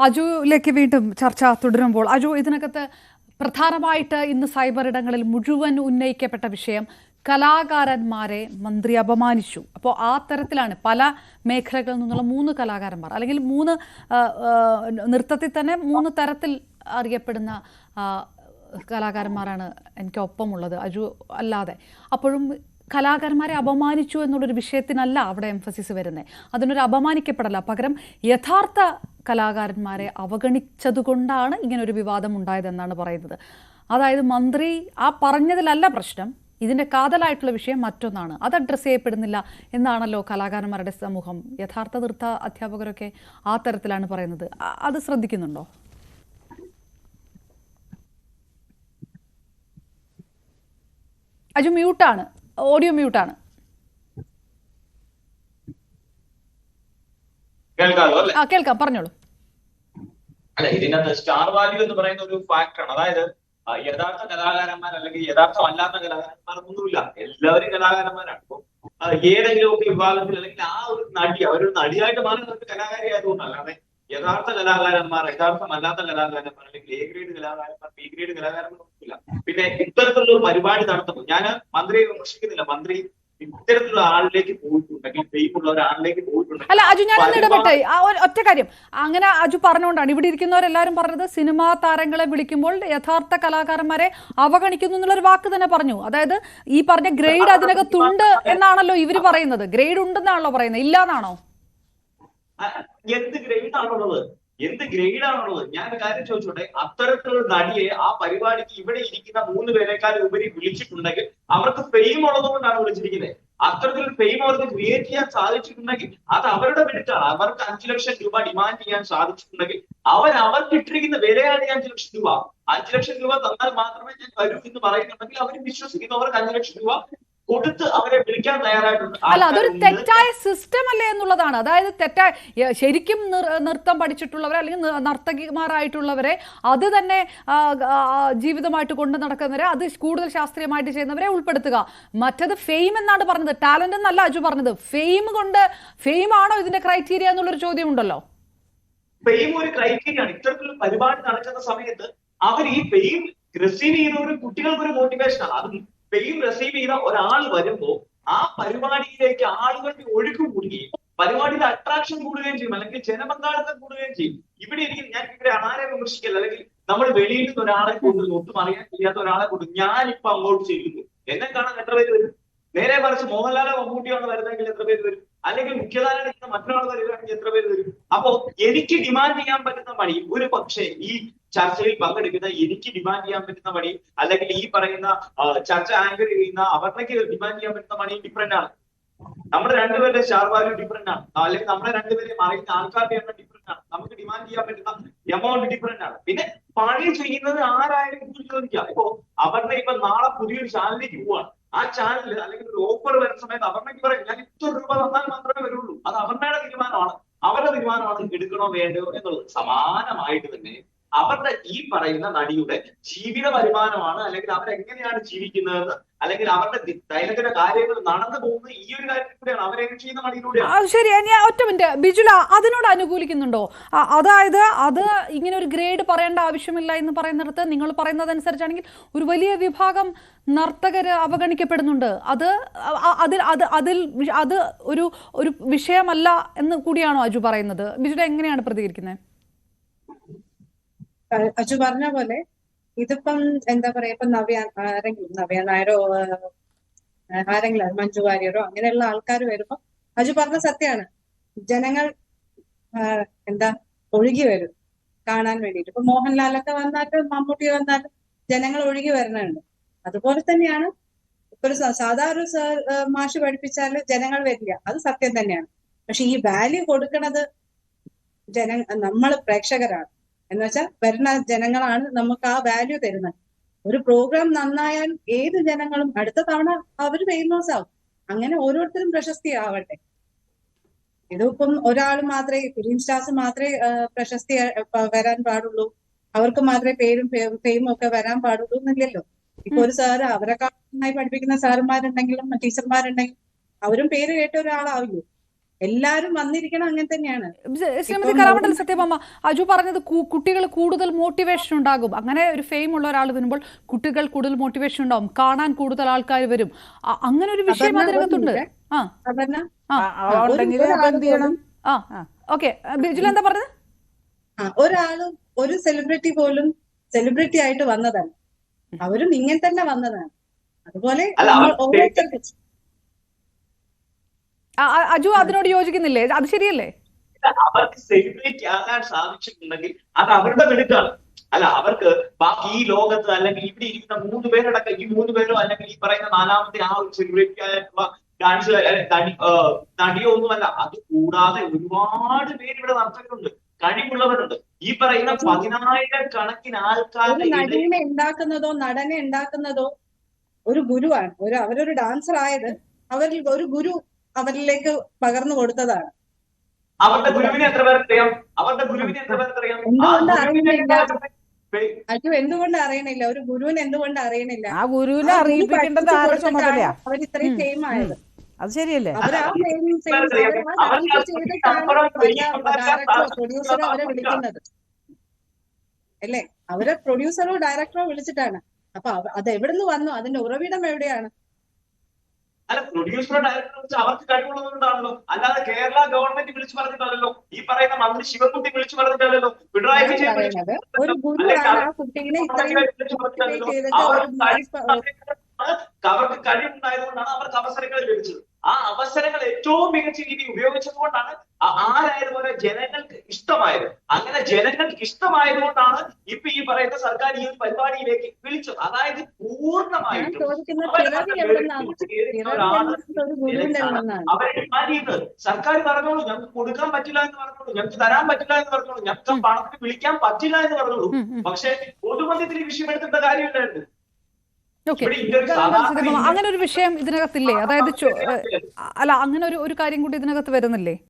അജുവിലേക്ക് വീണ്ടും ചർച്ച തുടരുമ്പോൾ അജു, ഇതിനകത്ത് പ്രധാനമായിട്ട് ഇന്ന് സൈബർ ഇടങ്ങളിൽ മുഴുവൻ ഉന്നയിക്കപ്പെട്ട വിഷയം കലാകാരന്മാരെ മന്ത്രി അപമാനിച്ചു. അപ്പോൾ ആ തരത്തിലാണ് പല മേഖലകളിൽ നിന്നുള്ള 3 കലാകാരന്മാർ, അല്ലെങ്കിൽ 3 നൃത്തത്തിൽ തന്നെ 3 തരത്തിൽ അറിയപ്പെടുന്ന കലാകാരന്മാരാണ് എനിക്ക് ഒപ്പമുള്ളത്, അജു അല്ലാതെ. അപ്പോഴും കലാകാരന്മാരെ അപമാനിച്ചു എന്നുള്ളൊരു വിഷയത്തിനല്ല അവിടെ എംഫസിസ് വരുന്നത്. അതിനൊരു അപമാനിക്കപ്പെടല, പകരം യഥാർത്ഥ കലാകാരന്മാരെ അവഗണിച്ചതുകൊണ്ടാണ് ഇങ്ങനൊരു വിവാദം ഉണ്ടായതെന്നാണ് പറയുന്നത്. അതായത് മന്ത്രി ആ പറഞ്ഞതിലല്ല പ്രശ്നം, ഇതിൻ്റെ കാതലായിട്ടുള്ള വിഷയം മറ്റൊന്നാണ്, അത് അഡ്രസ്സ് ചെയ്യപ്പെടുന്നില്ല എന്നാണല്ലോ കലാകാരന്മാരുടെ സമൂഹം. യഥാർത്ഥ നൃത്ത അധ്യാപകരൊക്കെ ആ തരത്തിലാണ് പറയുന്നത്. അത് ശ്രദ്ധിക്കുന്നുണ്ടോ? അജു മ്യൂട്ടാണ്, ഓഡിയോ മ്യൂട്ടാണ്. കേൾക്കാം, പറഞ്ഞോളൂ. അല്ല, ഇതിനകത്ത് സ്റ്റാർ വാല്യൂ എന്ന് പറയുന്ന ഒരു ഫാക്ടറാണ്. അതായത് യഥാർത്ഥ കലാകാരന്മാർ അല്ലെങ്കിൽ യഥാർത്ഥമല്ലാത്ത കലാകാരന്മാരൊന്നുമില്ല, എല്ലാവരും കലാകാരന്മാരാണ്. ഇപ്പൊ ഏതെങ്കിലും ഒക്കെ വിഭാഗത്തിൽ അല്ലെങ്കിൽ ആ ഒരു നടി അവരൊരു നടിയായിട്ട് മാറുന്നത് കലാകാരി ആയതുകൊണ്ടല്ല. അല്ലാതെ യഥാർത്ഥ കലാകാരന്മാർ, യഥാർത്ഥമല്ലാത്ത കലാകാരന്മാർ, അല്ലെങ്കിൽ എ ഗ്രേഡ് കലാകാരന്മാർ, ബി ഗ്രേഡ് കലാകാരന്മാരൊന്നുമില്ല. പിന്നെ ഇത്തരത്തിലുള്ള ഒരു പരിപാടി നടത്തുമ്പോൾ ഞാൻ മന്ത്രിയെ വിമർശിക്കുന്നില്ല. മന്ത്രി ഇത്തരത്തിലുള്ള ആളിലേക്ക് പോയിട്ടുണ്ടെങ്കിൽ, ഫെയിമുള്ള ഒരാളിലേക്ക് പോയിട്ടുണ്ടെങ്കിൽ. അല്ല അജു, ഞാൻ ഇടപെട്ടെ ഒറ്റ കാര്യം. അങ്ങനെ അജു പറഞ്ഞുകൊണ്ടാണ് ഇവിടെ ഇരിക്കുന്നവരെല്ലാരും പറഞ്ഞത് സിനിമാ താരങ്ങളെ വിളിക്കുമ്പോൾ യഥാർത്ഥ കലാകാരന്മാരെ അവഗണിക്കുന്നു എന്നുള്ളൊരു വാക്ക് തന്നെ പറഞ്ഞു. അതായത് ഈ പറഞ്ഞ ഗ്രേഡ് അതിനകത്തുണ്ട് എന്നാണല്ലോ ഇവര് പറയുന്നത്. ഗ്രേഡ് ഉണ്ടെന്നാണല്ലോ പറയുന്നത്, ഇല്ലാന്നാണോ? എന്ത് ഗ്രേഡാണുള്ളത്? എന്ത് ഗ്രേഡാണുള്ളത്? ഞാൻ കാര്യം ചോദിച്ചോട്ടെ, അത്തരത്തിലുള്ള നടിയെ ആ പരിപാടിക്ക് ഇവിടെ ഇരിക്കുന്ന 3 പേരെക്കാളും ഉപരി വിളിച്ചിട്ടുണ്ടെങ്കിൽ അവർക്ക് ഫെയിം ഉള്ളതുകൊണ്ടാണ് വിളിച്ചിരിക്കുന്നത്. അത്തരത്തിലൊരു ഫെയിം അവർക്ക് ക്രിയേറ്റ് ചെയ്യാൻ സാധിച്ചിട്ടുണ്ടെങ്കിൽ അത് അവരുടെ മെറിറ്റാണ്. അവർക്ക് 5 ലക്ഷം രൂപ ഡിമാൻഡ് ചെയ്യാൻ സാധിച്ചിട്ടുണ്ടെങ്കിൽ അവർക്ക് ഇട്ടിരിക്കുന്ന വിലയാണ് 5 ലക്ഷം രൂപ. 5 ലക്ഷം രൂപ തന്നാൽ മാത്രമേ ഞാൻ വരൂ എന്ന് പറയുന്നുണ്ടെങ്കിൽ അവർ വിശ്വസിക്കുന്നു. അവർക്ക് 5 ലക്ഷം രൂപ കൊടുത്ത് അവരെ വിളിക്കാൻ തയ്യാറായിട്ടുണ്ട്. അല്ല, അതൊരു തെറ്റായ സിസ്റ്റം അല്ലേ എന്നുള്ളതാണ്. അതായത് തെറ്റായ, ശരിക്കും നൃത്തം പഠിച്ചിട്ടുള്ളവരെ അല്ലെങ്കിൽ നർത്തകിമാരായിട്ടുള്ളവരെ, അത് തന്നെ ജീവിതമായിട്ട് കൊണ്ടു നടക്കുന്നവരെ, അത് കൂടുതൽ ശാസ്ത്രീയമായിട്ട് ചെയ്യുന്നവരെ ഉൾപ്പെടുത്തുക. മറ്റത് ഫെയിം എന്നാണ് പറഞ്ഞത്, ടാലന്റ് എന്നല്ല അജു പറഞ്ഞത്. ഫെയിം ആണോ ഇതിന്റെ ക്രൈറ്റീരിയ എന്നുള്ളൊരു ചോദ്യം ഉണ്ടല്ലോ. ഫെയിം ഒരു ക്രൈറ്റീരിയ ആണ്. ഇത്തരത്തിലുള്ള പരിപാടി നടക്കുന്ന സമയത്ത് അവർ ഈ ഫെയിം റിസീവ് ചെയ്യുന്ന കുട്ടികൾക്കൊരു മോട്ടിവേഷനാണ്. അത് ഫെയിം റിസീവ് ചെയ്ത ഒരാൾ വരുമ്പോ ആ പരിപാടിയിലേക്ക് ആളുകളുടെ ഒഴുക്ക് കൂടുകയും പരിപാടിയുടെ അട്രാക്ഷൻ കൂടുകയും ചെയ്യും, അല്ലെങ്കിൽ ജനപങ്കാളിത്തം കൂടുകയും ചെയ്യും. ഇവിടെ ഞാൻ ഇവിടെ ആരെ വിമർശിക്കില്ല, അല്ലെങ്കിൽ നമ്മൾ വെളിയിൽ നിന്ന് ഒരാളെ കൊണ്ട് ഒട്ടും അറിയാൻ ചെയ്യാത്ത ഒരാളെ കൊണ്ട് ഞാനിപ്പോ അങ്ങോട്ട് ചെയ്യുന്നു, എന്നെ കാണാൻ എത്ര പേര് വരും? നേരെ മറിച്ച് മോഹൻലാലോ മമ്മൂട്ടിയാണ് വരുന്നതെങ്കിൽ എത്ര പേര് വരും? അല്ലെങ്കിൽ മുഖ്യധാരയുടെ മറ്റൊരാൾ വരികയാണെങ്കിൽ എത്ര പേര് വരും? അപ്പോ എനിക്ക് ഡിമാൻഡ് ചെയ്യാൻ പറ്റുന്ന പണി, ഒരു പക്ഷേ ഈ ചർച്ചയിൽ പങ്കെടുക്കുന്ന എനിക്ക് ഡിമാൻഡ് ചെയ്യാൻ പറ്റുന്ന പണി, അല്ലെങ്കിൽ ഈ പറയുന്ന ചർച്ച ആങ്കർ ചെയ്യുന്ന അവർക്ക് ഡിമാൻഡ് ചെയ്യാൻ പറ്റുന്ന പണി ഡിഫറെന്റ് ആണ്. നമ്മുടെ രണ്ടുപേരുടെ സ്റ്റാർ വാല്യൂ ഡിഫറെന്റ് ആണ്, അല്ലെങ്കിൽ നമ്മളെ രണ്ടുപേരെയും അറിയുന്ന ആൾക്കാരുടെ എണ്ണം ഡിഫറെന്റ് ആണ്, നമുക്ക് ഡിമാൻഡ് ചെയ്യാൻ പറ്റുന്ന എമൗണ്ട് ഡിഫറെന്റ് ആണ്. പിന്നെ പണി ചെയ്യുന്നത് ആരായാലും ചോദിക്കാം. ഇപ്പൊ അവരുടെ ഇപ്പൊ നാളെ പുതിയൊരു ചാനലിലേക്ക് പോവാണ്. ആ ചാനലിൽ അല്ലെങ്കിൽ ഒരു ഓഫർ വരുന്ന സമയത്ത് അവർക്ക് പറയും ഞാൻ ഇത്ര രൂപ തന്നാൽ മാത്രമേ വരുള്ളൂ. അത് അവരുടെ തീരുമാനമാണ്. അവരുടെ തീരുമാനമാണ് എടുക്കണോ വേണ്ടയോ എന്നുള്ളത്. സമാനമായിട്ട് തന്നെ അവരുടെ ഈ പറയുന്ന നടിയുടെ ജീവിത വരുമാനമാണ്, അല്ലെങ്കിൽ അവരെങ്ങനെയാണ് ജീവിക്കുന്നതെന്ന്, അല്ലെങ്കിൽ അവരുടെ ദൈനംദിന കാര്യങ്ങൾ നടന്നു പോകുന്നത് ഈ ഒരു കാര്യത്തിൽ കൂടെയാണ്, അവരെങ്ങനെ ചെയ്യുന്ന പണിയിലൂടെയാണ്. ശരി, ഞാൻ ഒറ്റ മിനിറ്റ്. ബിജുല, അതിനോട് അനുകൂലിക്കുന്നുണ്ടോ? അതായത് അത് ഇങ്ങനെ ഒരു ഗ്രേഡ് പറയേണ്ട ആവശ്യമില്ല എന്ന് പറയുന്നിടത്ത് നിങ്ങൾ പറയുന്നതനുസരിച്ചാണെങ്കിൽ ഒരു വലിയ വിഭാഗം നർത്തകര് അവഗണിക്കപ്പെടുന്നുണ്ട്. അത് ഒരു വിഷയമല്ല എന്ന് കൂടിയാണോ അജു പറയുന്നത്? ബിജുല എങ്ങനെയാണ് പ്രതികരിക്കുന്നത്? അജു പറഞ്ഞ പോലെ ഇതിപ്പം എന്താ പറയാ, ഇപ്പൊ നവ്യ നായരോ ആരെങ്കിലും മഞ്ജു വാര്യരോ അങ്ങനെയുള്ള ആൾക്കാർ വരുമ്പോ അജു പറഞ്ഞ സത്യമാണ്, ജനങ്ങൾ ഒഴുകി വരും കാണാൻ വേണ്ടിയിട്ട്. ഇപ്പൊ മോഹൻലാലൊക്കെ വന്നാലും മമ്മൂട്ടി വന്നാലും ജനങ്ങൾ ഒഴുകി വരുന്നുണ്ട്. അതുപോലെ തന്നെയാണ് ഇപ്പൊ ഒരു സാധാരണ മാഷ് പഠിപ്പിച്ചാല് ജനങ്ങൾ വരില്ല, അത് സത്യം തന്നെയാണ്. പക്ഷെ ഈ വാല്യൂ കൊടുക്കുന്നത് നമ്മൾ പ്രേക്ഷകരാണ്. എന്ന് വെച്ചാൽ വരുന്ന ജനങ്ങളാണ് നമുക്ക് ആ വാല്യൂ തരുന്നത്. ഒരു പ്രോഗ്രാം നന്നായാൽ ഏത് ജനങ്ങളും അടുത്ത തവണ അവർ ഫേമസ് ആവും. അങ്ങനെ ഓരോരുത്തരും പ്രശസ്തി ആവട്ടെ. ഇതിപ്പം ഒരാൾ മാത്രമേ, ഫിലിം സ്റ്റാർസ് മാത്രമേ പ്രശസ്തി വരാൻ പാടുള്ളൂ, അവർക്ക് മാത്രമേ പേരും ഫെയിമും ഒക്കെ വരാൻ പാടുള്ളൂ എന്നില്ലല്ലോ. ഇപ്പൊ ഒരു സാറ് അവരെക്കാൾ നന്നായി പഠിപ്പിക്കുന്ന സാറുമാരുണ്ടെങ്കിലും ടീച്ചർമാരുണ്ടെങ്കിലും അവരും പേര് കേട്ട ഒരാളാവില്ലേ. എല്ലാരും വന്നിരിക്കണം, അങ്ങനെ തന്നെയാണ്. ശ്രീമതി കലാമണ്ഡലം സത്യഭാമ, അജു പറഞ്ഞത് കുട്ടികൾ കൂടുതൽ മോട്ടിവേഷൻ ഉണ്ടാകും. അങ്ങനെ ഒരു ഫെയിം ഉള്ള ഒരാൾ വരുമ്പോൾ കുട്ടികൾ കൂടുതൽ മോട്ടിവേഷൻ ഉണ്ടാവും, കാണാൻ കൂടുതൽ ആൾക്കാർ വരും. അങ്ങനെ ഒരു വിഷയം അതിനകത്തുണ്ട്. ഓക്കെ, ബിജുല എന്താ പറഞ്ഞത്? ഒരാളും ഒരു സെലിബ്രിറ്റി പോലും സെലിബ്രിറ്റി ആയിട്ട് വന്നതാണ്, അവരും ഇങ്ങനെ തന്നെ വന്നതാണ്. അതുപോലെ ഓരോരുത്തർക്കും. അജു അതിനോട് യോജിക്കുന്നില്ലേ? അത് ശരിയല്ലേ? അവർക്ക് സെലിബ്രിറ്റി ആകാൻ സാധിച്ചിട്ടുണ്ടെങ്കിൽ അത് അവരുടെ മിടുക്കാണ്. അല്ല, അവർക്ക് ബാക്കി ഈ ലോകത്ത് അല്ലെങ്കിൽ ഇവിടെ ഇരിക്കുന്ന 3 പേരടക്കം, ഈ 3 പേരോ അല്ലെങ്കിൽ ഈ പറയുന്ന 4ാമത്തെ ആ ഒരു സെലിബ്രിറ്റി ആയിട്ടുള്ള ഡാൻസ് നടിയോ ഒന്നുമല്ല. അത് കൂടാതെ ഒരുപാട് പേര് ഇവിടെ നടത്തിയിട്ടുണ്ട്, കഴിവുള്ളവരുണ്ട്. ഈ പറയുന്ന 10,000 കണക്കിന് ആൾക്കാരുടെ നടനെ ഉണ്ടാക്കുന്നതോ നടനെ ഉണ്ടാക്കുന്നതോ ഒരു ഗുരുവാണ്. അവരൊരു ഡാൻസർ ആയത് അവരിൽ ഒരു ഗുരു അവരിലേക്ക് പകർന്നു കൊടുത്തതാണ്. അവരുടെ ഗുരുവിനെ എത്ര പേർക്കറിയാം? അവരുടെ ഗുരുവിനെ എത്ര പേർക്കറിയാം? എന്തുകൊണ്ട് അറിയണില്ല? അജു, എന്തുകൊണ്ട് അറിയണില്ല? ഒരു ഗുരുവിനെ എന്തുകൊണ്ട് അറിയണില്ല? ആ ഗുരുവിനെ അറിയിപ്പിക്കേണ്ടത് ആരുടെ ചുമതലയാ? അവരിത്രയും ഫെയിം ആയത്. അത് ശരിയല്ലേ? പ്രൊഡ്യൂസറോ അവരെ വിളിക്കുന്നത് അല്ലേ? അവരെ പ്രൊഡ്യൂസറോ ഡയറക്ടറോ വിളിച്ചിട്ടാണ്. അപ്പൊ അത് എവിടുന്ന് വന്നു? അതിന്റെ ഉറവിടം എവിടെയാണ്? അല്ല, പ്രൊഡ്യൂസറോ ഡയറക്ടറോ വെച്ച് അവർക്ക് കഴിവുള്ളതുകൊണ്ടാണല്ലോ, അല്ലാതെ കേരള ഗവൺമെന്റ് വിളിച്ചു പറഞ്ഞിട്ടല്ലോ, ഈ പറയുന്ന മന്ത്രി ശിവൻകുട്ടി വിളിച്ചു പറഞ്ഞിട്ടല്ലോ, പിണറായി വിജയൻ പറയുന്നത് ഒരു ഗുരുവാണ് ആ കുട്ടീനെ ഇത്രയും അവർക്ക് കഴിവുണ്ടായതുകൊണ്ടാണ് അവർക്ക് അവസരങ്ങൾ ലഭിച്ചത്. ആ അവസരങ്ങൾ ഏറ്റവും മികച്ച രീതി ഉപയോഗിച്ചതുകൊണ്ടാണ് ആരായതുപോലെ ജനങ്ങൾക്ക് ഇഷ്ടമായത്. അങ്ങനെ ജനങ്ങൾക്ക് ഇഷ്ടമായതുകൊണ്ടാണ് ഇപ്പൊ ഈ പറയുന്ന സർക്കാർ ഈ ഒരു പരിപാടിയിലേക്ക് വിളിച്ചത്. അതായത് പൂർണ്ണമായിട്ടും അവരെ ഡിമാൻഡ് ചെയ്തത് സർക്കാർ പറഞ്ഞോളൂ, ഞങ്ങൾക്ക് കൊടുക്കാൻ പറ്റില്ല എന്ന് പറഞ്ഞോളൂ, ഞങ്ങൾക്ക് തരാൻ പറ്റില്ല എന്ന് പറഞ്ഞോളൂ, ഞങ്ങൾക്ക് പണത്തിന് വിളിക്കാൻ പറ്റില്ല എന്ന് പറഞ്ഞോളൂ. പക്ഷെ പൊതുമധ്യത്തിൽ ഈ വിഷയം എടുക്കേണ്ട കാര്യമില്ലായിരുന്നു. അങ്ങനെ ഒരു വിഷയം ഇതിനകത്തില്ലേ? അതായത് അല്ല, അങ്ങനെ ഒരു കാര്യം കൂടി ഇതിനകത്ത് വരുന്നില്ലേ?